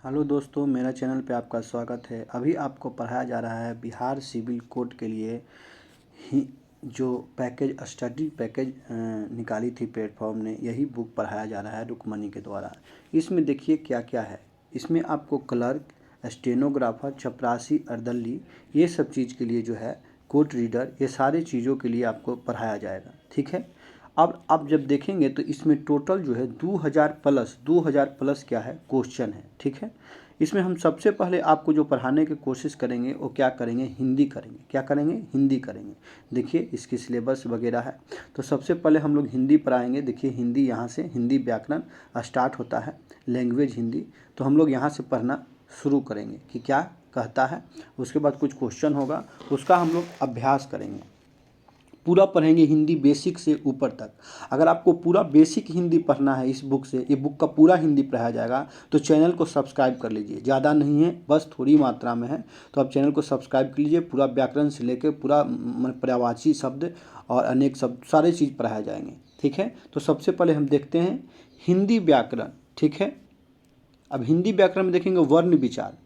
Hello दोस्तों, मेरा channel पे आपका स्वागत है। अभी आपको पढ़ाया जा रहा है बिहार सिविल कोड के लिए जो पैकेज स्टडी पैकेज निकाली थी प्लेटफॉर्म ने, यही बुक पढ़ाया जा रहा है रुकमनी के द्वारा। इसमें देखिए क्या क्या है। इसमें आपको क्लर्क, स्टेनोग्राफर, चपरासी, अर्दली, ये सब चीज़ के लिए जो है कोर्ट रीडर, ये सारे चीज़ों के लिए आपको पढ़ाया जाएगा। ठीक है। अब आप जब देखेंगे तो इसमें टोटल जो है 2000 प्लस क्या है क्वेश्चन है। ठीक है। इसमें हम सबसे पहले आपको जो पढ़ाने की कोशिश करेंगे वो क्या करेंगे, हिंदी करेंगे। क्या करेंगे, हिंदी करेंगे। देखिए इसकी सिलेबस वगैरह है, तो सबसे पहले हम लोग हिंदी पढ़ाएंगे। देखिए हिंदी, यहाँ से हिंदी व्याकरण स्टार्ट होता है, लैंग्वेज हिंदी। तो हम लोग यहाँ से पढ़ना शुरू करेंगे कि क्या कहता है। उसके बाद कुछ क्वेश्चन होगा, उसका हम लोग अभ्यास करेंगे। पूरा पढ़ेंगे हिंदी बेसिक से ऊपर तक। अगर आपको पूरा बेसिक हिंदी पढ़ना है इस बुक से, ये बुक का पूरा हिंदी पढ़ाया जाएगा, तो चैनल को सब्सक्राइब कर लीजिए। ज़्यादा नहीं है, बस थोड़ी मात्रा में है, तो आप चैनल को सब्सक्राइब कर लीजिए। पूरा व्याकरण से लेकर पूरा पर्यायवाची शब्द और अनेक शब्द सारे चीज़ पढ़ाए जाएंगे। ठीक है। तो सबसे पहले हम देखते हैं हिंदी व्याकरण। ठीक है। अब हिंदी व्याकरण में देखेंगे वर्ण विचार।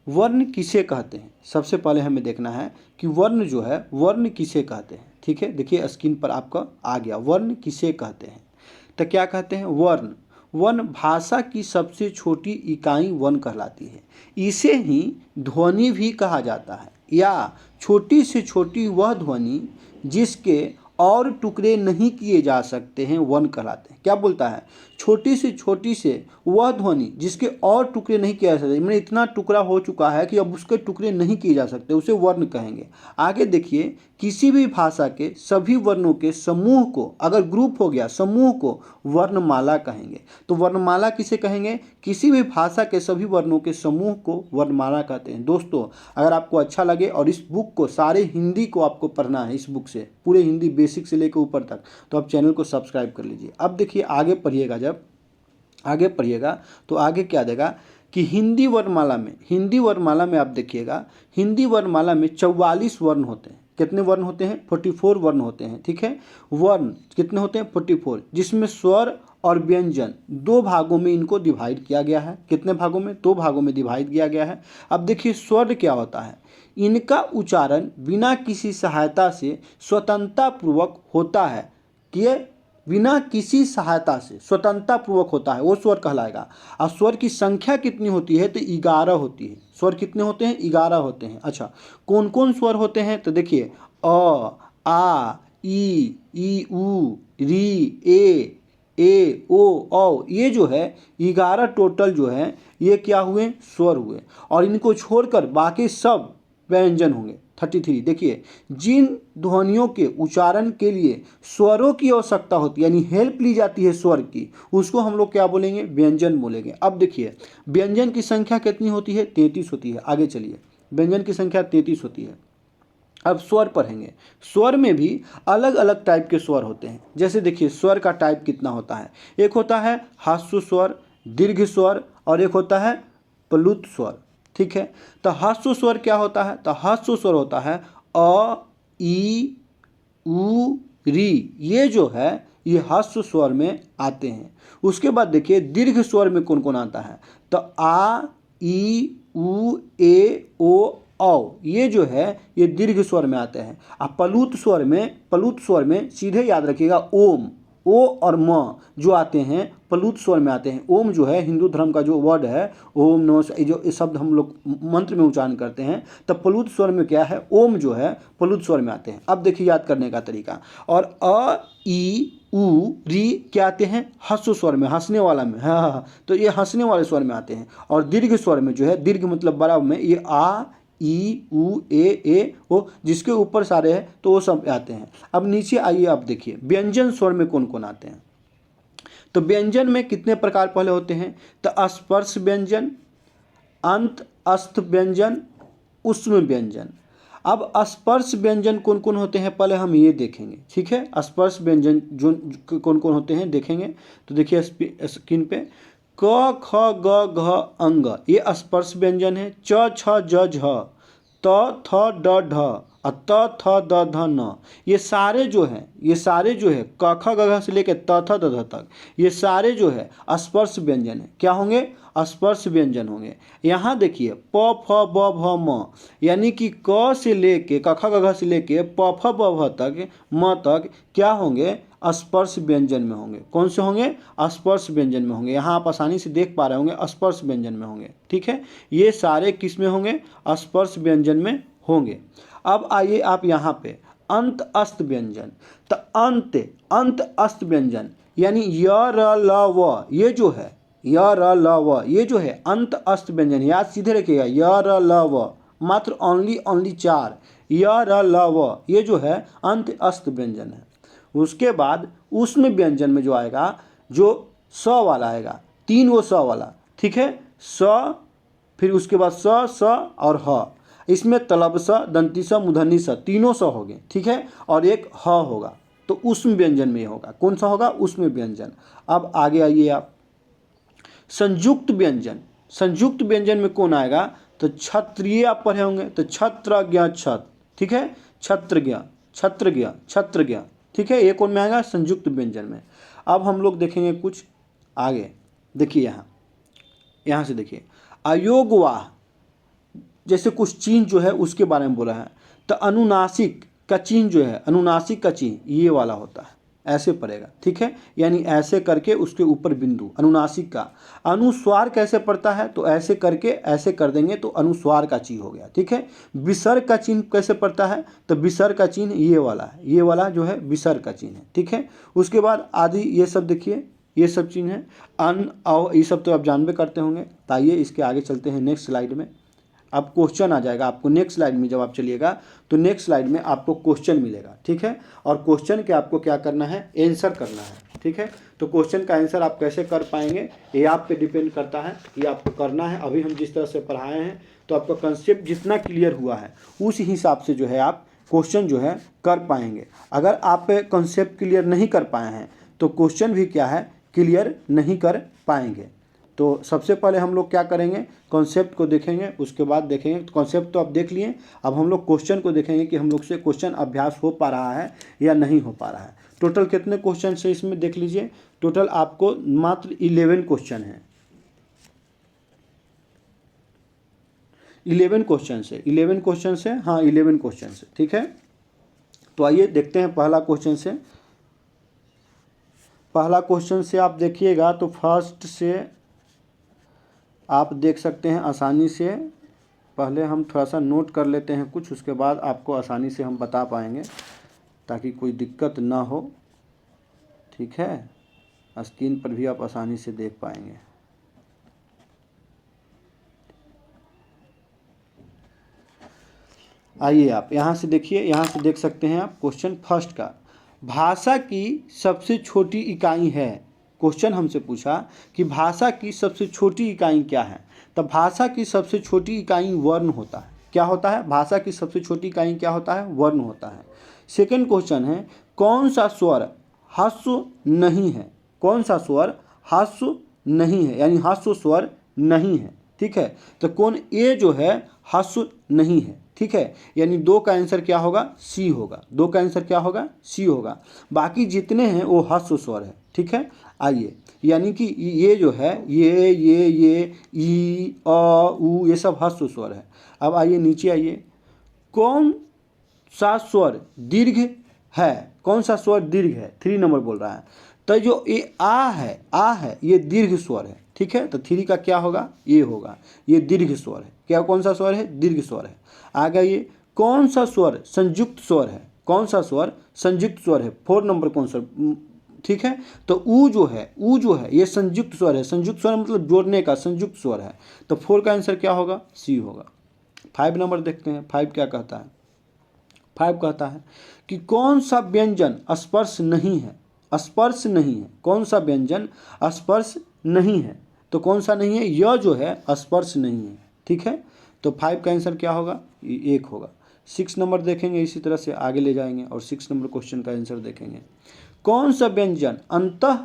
वर्ण किसे कहते हैं, सबसे पहले हमें देखना है कि वर्ण जो है, वर्ण किसे कहते हैं। ठीक है। देखिए स्क्रीन पर आपका आ गया, वर्ण किसे कहते हैं। तो क्या कहते हैं, वर्ण, वर्ण भाषा की सबसे छोटी इकाई वर्ण कहलाती है। इसे ही ध्वनि भी कहा जाता है, या छोटी से छोटी वह ध्वनि जिसके और टुकड़े नहीं किए जा सकते हैं वर्ण कहलाते हैं। क्या बोलता है, छोटी से वह ध्वनि जिसके और टुकड़े नहीं किए जा सकते, मैंने इतना टुकड़ा हो चुका है कि अब उसके टुकड़े नहीं किए जा सकते, उसे वर्ण कहेंगे। आगे देखिए, किसी भी भाषा के सभी वर्णों के समूह को, अगर ग्रुप हो गया समूह को वर्णमाला कहेंगे। तो वर्णमाला किसे कहेंगे, किसी भी भाषा के सभी वर्णों के समूह को वर्णमाला कहते हैं। दोस्तों अगर आपको अच्छा लगे और इस बुक को सारे हिंदी को आपको पढ़ना है, इस बुक से पूरे हिंदी बेसिक से लेकर ऊपर तक, तो आप चैनल को सब्सक्राइब कर लीजिए। अब देखिए आगे पढ़िएगा, जब आगे पढ़िएगा तो आगे क्या देगा कि हिंदी वर्णमाला में आप देखिएगा, हिंदी वर्णमाला में 44 वर्ण होते हैं। कितने वर्ण होते हैं, 44 वर्ण होते हैं। ठीक है। वर्ण कितने होते हैं, 44, जिसमें स्वर और व्यंजन दो भागों में इनको डिवाइड किया गया है। कितने भागों में, दो भागों में डिवाइड किया गया है। अब देखिए स्वर क्या होता है, इनका उच्चारण बिना किसी सहायता से स्वतंत्रता पूर्वक होता है। कि बिना किसी सहायता से स्वतंत्रता पूर्वक होता है, वो स्वर कहलाएगा। और स्वर की संख्या कितनी होती है, तो 11 होती है। स्वर कितने होते हैं, 11 होते हैं। अच्छा, कौन कौन स्वर होते हैं, तो देखिए अ, आ, ई, उ, री, ए, ओ, औ, ये जो है 11 टोटल जो है ये क्या हुए, स्वर हुए। और इनको छोड़कर बाकी सब व्यंजन होंगे, 33। देखिए जिन ध्वनियों के उच्चारण के लिए स्वरों की आवश्यकता होती है, यानी हेल्प ली जाती है स्वर की, उसको हम लोग क्या बोलेंगे, व्यंजन बोलेंगे। अब देखिए व्यंजन की संख्या कितनी होती है, 33 होती है। आगे चलिए, व्यंजन की संख्या 33 होती है। अब स्वर पढ़ेंगे। स्वर में भी अलग अलग टाइप के स्वर होते हैं। जैसे देखिए स्वर का टाइप कितना होता है, एक होता है ह्रस्व स्वर, दीर्घ स्वर, और एक होता है प्लुत स्वर। ठीक है। तो ह्रस्व स्वर क्या होता है, तो ह्रस्व स्वर होता है अ, ई, उ, री, ये जो है ये ह्रस्व स्वर में आते हैं। उसके बाद देखिए दीर्घ स्वर में कौन कौन आता है, तो आ, ई, उ, ए, ओ, औ, ये जो है ये दीर्घ स्वर में आते हैं। और प्लुत स्वर में सीधे याद रखिएगा ओम, ओ और म जो आते हैं प्लुत स्वर में आते हैं। ओम जो है हिंदू धर्म का जो वर्ड है, ओम नमः शिवाय, जो ये शब्द हम लोग मंत्र में उच्चारण करते हैं, तब प्लुत स्वर में क्या है, ओम जो है प्लुत स्वर में आते हैं। अब देखिए याद करने का तरीका, और अ, ई, उ, री क्या आते हैं, ह्रस्व स्वर में, हंसने वाला में, हाँ, तो ये हंसने वाले स्वर में आते हैं। और दीर्घ स्वर में जो है, दीर्घ मतलब बड़ा में, ये आ, ई, उ, ए, ओ, जिसके ऊपर सारे हैं तो वो सब आते हैं। अब नीचे आइए, आप देखिए व्यंजन स्वर में कौन कौन आते हैं। तो व्यंजन में कितने प्रकार पहले होते हैं, तो स्पर्श व्यंजन, अंत अस्थ व्यंजन, उष्म व्यंजन। अब स्पर्श व्यंजन कौन कौन होते हैं पहले हम ये देखेंगे। ठीक है। स्पर्श व्यंजन जो कौन कौन होते हैं देखेंगे। तो देखिए स्क्रीन पे क, ख, ग, घ, अंग, ये स्पर्श व्यंजन है। च, छ, ज, झ, त, थ, ड, ढ, त थ द ध न, ये सारे जो है क ख ग घ से लेकर त थ द ध तक ये सारे जो है स्पर्श व्यंजन है। क्या होंगे? स्पर्श व्यंजन होंगे। यहाँ देखिए प फ ब भ म, यानी कि क से लेके क ख ग घ से लेके प फ ब भ तक म तक क्या होंगे? स्पर्श व्यंजन में होंगे। कौन से होंगे? स्पर्श व्यंजन में होंगे। यहाँ आप आसानी से देख पा रहे होंगे स्पर्श व्यंजन में होंगे। ठीक है, ये सारे किस में होंगे? स्पर्श व्यंजन में होंगे। अब आइए आप यहाँ पे अंत अस्त व्यंजन। तो अंत अस्त व्यंजन यानी य र ल व, ये जो है य र ल व, ये जो है अंत अस्त व्यंजन। याद सीधे रखिएगा, य र ल व, मात्र ओनली 4, य र ल व, ये जो है अंत अस्त व्यंजन है। उसके बाद उष्म व्यंजन में जो आएगा, जो स वाला आएगा, 3 वो स वाला। ठीक है, स, फिर उसके बाद स और ह, इसमें तलब स, दंती स, मूर्धन्य स, तीनों स हो गए। ठीक है, और एक ह होगा, तो उष्म व्यंजन में होगा। कौन सा होगा? उष्म व्यंजन। अब आगे आइए आप संयुक्त व्यंजन। संयुक्त व्यंजन में कौन आएगा? तो क्षत्रिय आप पढ़े होंगे, तो क्षत्रज्ञ छत। ठीक है, क्षत्रज्ञ। ठीक है, ये कौन में आएगा? संयुक्त व्यंजन में। अब हम लोग देखेंगे कुछ आगे। देखिए यहाँ से देखिए अयोगवाह, जैसे कुछ चिन्ह जो है उसके बारे में बोला है। तो अनुनासिक का चिन्ह जो है, अनुनासिक का चिन्ह ये वाला होता है, ऐसे पड़ेगा। ठीक है, यानी ऐसे करके उसके ऊपर बिंदु, अनुनासिक का। अनुस्वार कैसे पड़ता है? तो ऐसे करके ऐसे कर देंगे तो अनुस्वार का चिन्ह हो गया। ठीक है, विसर्ग का चिन्ह कैसे पड़ता है? तो विसर्ग का चिन्ह ये वाला है, ये वाला जो है विसर्ग का चिन्ह है। ठीक है, उसके बाद आदि, ये सब देखिए, ये सब चिन्ह है। अन, अव, ये सब तो आप जानबे करते होंगे। तो आइए इसके आगे चलते हैं नेक्स्ट स्लाइड में। अब क्वेश्चन आ जाएगा आपको नेक्स्ट स्लाइड में। जब आप चलिएगा तो नेक्स्ट स्लाइड में आपको क्वेश्चन मिलेगा। ठीक है, और क्वेश्चन के आपको क्या करना है? आंसर करना है। ठीक है, तो क्वेश्चन का आंसर आप कैसे कर पाएंगे ये आप पे डिपेंड करता है, ये आपको करना है। अभी हम जिस तरह से पढ़ाए हैं तो आपका कंसेप्ट जितना क्लियर हुआ है उस हिसाब से जो है आप क्वेश्चन जो है कर पाएंगे। अगर आप कंसेप्ट क्लियर नहीं कर पाए हैं तो क्वेश्चन भी क्या है? क्लियर नहीं कर पाएंगे। तो सबसे पहले हम लोग क्या करेंगे? कॉन्सेप्ट को देखेंगे, उसके बाद देखेंगे। कॉन्सेप्ट तो आप देख लिए, अब हम लोग क्वेश्चन को देखेंगे कि हम लोग से क्वेश्चन अभ्यास हो पा रहा है या नहीं हो पा रहा है। टोटल कितने क्वेश्चन है इसमें देख लीजिए। टोटल आपको मात्र 11 क्वेश्चन है। 11 क्वेश्चन से 11 क्वेश्चन से हाँ 11 क्वेश्चन से। ठीक है, तो आइए देखते हैं पहला क्वेश्चन से। पहला क्वेश्चन से आप देखिएगा तो फर्स्ट से आप देख सकते हैं आसानी से। पहले हम थोड़ा सा नोट कर लेते हैं कुछ, उसके बाद आपको आसानी से हम बता पाएंगे ताकि कोई दिक्कत ना हो। ठीक है, स्क्रीन पर भी आप आसानी से देख पाएंगे। आइए आप यहाँ से देखिए, यहाँ से देख सकते हैं आप क्वेश्चन फर्स्ट का। भाषा की सबसे छोटी इकाई है। क्वेश्चन हमसे पूछा कि भाषा की सबसे छोटी इकाई क्या है? तब भाषा की सबसे छोटी इकाई वर्ण होता है। क्या होता है? भाषा की सबसे छोटी इकाई क्या होता है? वर्ण होता है। सेकंड क्वेश्चन है कौन सा स्वर ह्रस्व नहीं है? कौन सा स्वर ह्रस्व नहीं है, यानी ह्रस्व स्वर नहीं है। ठीक है, तो कौन? ए जो है ह्रस्व नहीं है। ठीक है, यानी 2 का आंसर क्या होगा? सी होगा। 2 का आंसर क्या होगा? सी होगा। बाकी जितने हैं वो ह्रस्व स्वर है। ठीक है, आइए, यानी कि ये जो है ये ई अ उ ये सब ह्रस्व स्वर है। अब आइए नीचे आइए, कौन सा स्वर दीर्घ है? कौन सा स्वर दीर्घ है? 3 नंबर बोल रहा है। तो जो ये आ है ये दीर्घ स्वर है। ठीक है, तो 3 का क्या होगा? ये होगा, ये दीर्घ स्वर है। क्या कौन सा स्वर है? दीर्घ स्वर है। आगे आइए, कौन सा स्वर संयुक्त स्वर है? कौन सा स्वर संयुक्त स्वर है? 4 नंबर कौन सा? ठीक है, तो ऊ जो है ये संयुक्त स्वर है। संयुक्त स्वर मतलब जोड़ने का, संयुक्त स्वर है। तो 4 का आंसर क्या होगा? सी होगा। 5 नंबर देखते हैं, 5 क्या कहता है? 5 कहता है कि कौन सा व्यंजन स्पर्श नहीं है? स्पर्श नहीं है। कौन सा व्यंजन स्पर्श नहीं है? तो कौन सा नहीं है? यह जो है स्पर्श नहीं है। ठीक है, तो 5 का आंसर क्या होगा? 1 होगा। 6 नंबर देखेंगे, इसी तरह से आगे ले जाएंगे और 6 नंबर क्वेश्चन का आंसर देखेंगे। कौन सा व्यंजन अंतः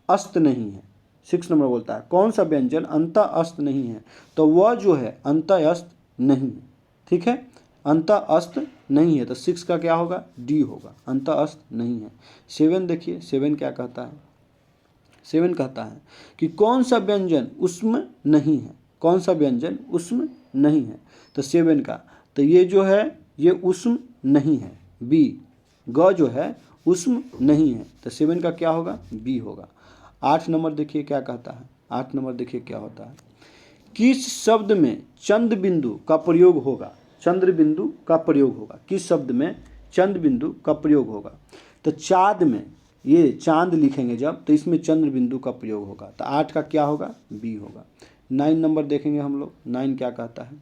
अस्त नहीं है? 6 नंबर बोलता है कौन सा व्यंजन अंतः अस्त नहीं है? तो वह जो है अंतः अस्त नहीं है। ठीक है, अंत अस्त नहीं है, तो 6 का क्या होगा, डी होगा, अंत अस्त नहीं है। 7 देखिए, 7 क्या कहता है, 7 कहता है कि कौन सा व्यंजन उष्म नहीं है, कौन सा व्यंजन उष्म नहीं है, तो 7 का, तो ये जो है ये उष्म नहीं है, बी, ग जो है उष्म नहीं है, तो 7 का क्या होगा, बी होगा। 8 नंबर देखिए क्या कहता है, 8 नंबर देखिए क्या होता है, किस शब्द में चंद्र बिंदु का प्रयोग होगा, चंद्र बिंदु का प्रयोग होगा, किस शब्द में चंद्र बिंदु का प्रयोग होगा, तो चाँद में, ये चांद लिखेंगे जब तो इसमें चंद्र बिंदु का प्रयोग होगा, तो 8 का क्या होगा, बी होगा। 9 नंबर देखेंगे हम लोग, 9 क्या कहता है,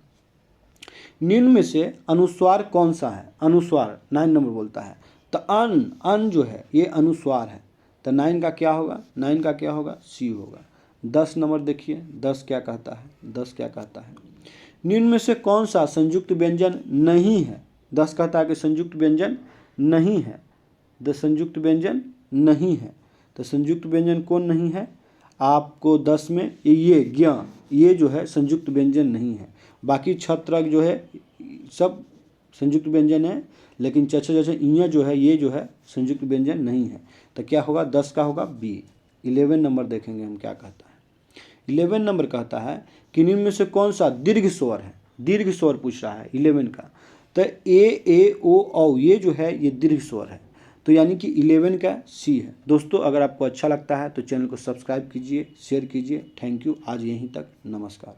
निम्न में से अनुस्वार कौन सा है, अनुस्वार 9 नंबर बोलता है, तो अन जो है ये अनुस्वार है, तो 9 का क्या होगा, 9 का क्या होगा, सी होगा। 10 नंबर देखिए, 10 क्या कहता है, 10 क्या कहता है, निम्न में से कौन सा संयुक्त व्यंजन नहीं है, 10 कहता है कि संयुक्त व्यंजन नहीं है, संयुक्त व्यंजन नहीं है, तो संयुक्त व्यंजन कौन नहीं है, आपको 10 में ये ज्ञ, ये जो है संयुक्त व्यंजन नहीं है, बाकी छत्रक जो है सब संयुक्त व्यंजन है, लेकिन जैसे इया जो है ये जो है संयुक्त व्यंजन नहीं है, तो क्या होगा, 10 का होगा बी। 11 नंबर देखेंगे हम क्या कहता है, 11 नंबर कहता है कि निम्न में से कौन सा दीर्घ स्वर है, दीर्घ स्वर पूछ रहा है 11 का, तो ए ओ औ ये जो है ये दीर्घ स्वर है, तो यानी कि 11 का सी है। दोस्तों अगर आपको अच्छा लगता है तो चैनल को सब्सक्राइब कीजिए, शेयर कीजिए। थैंक यू, आज यहीं तक, नमस्कार।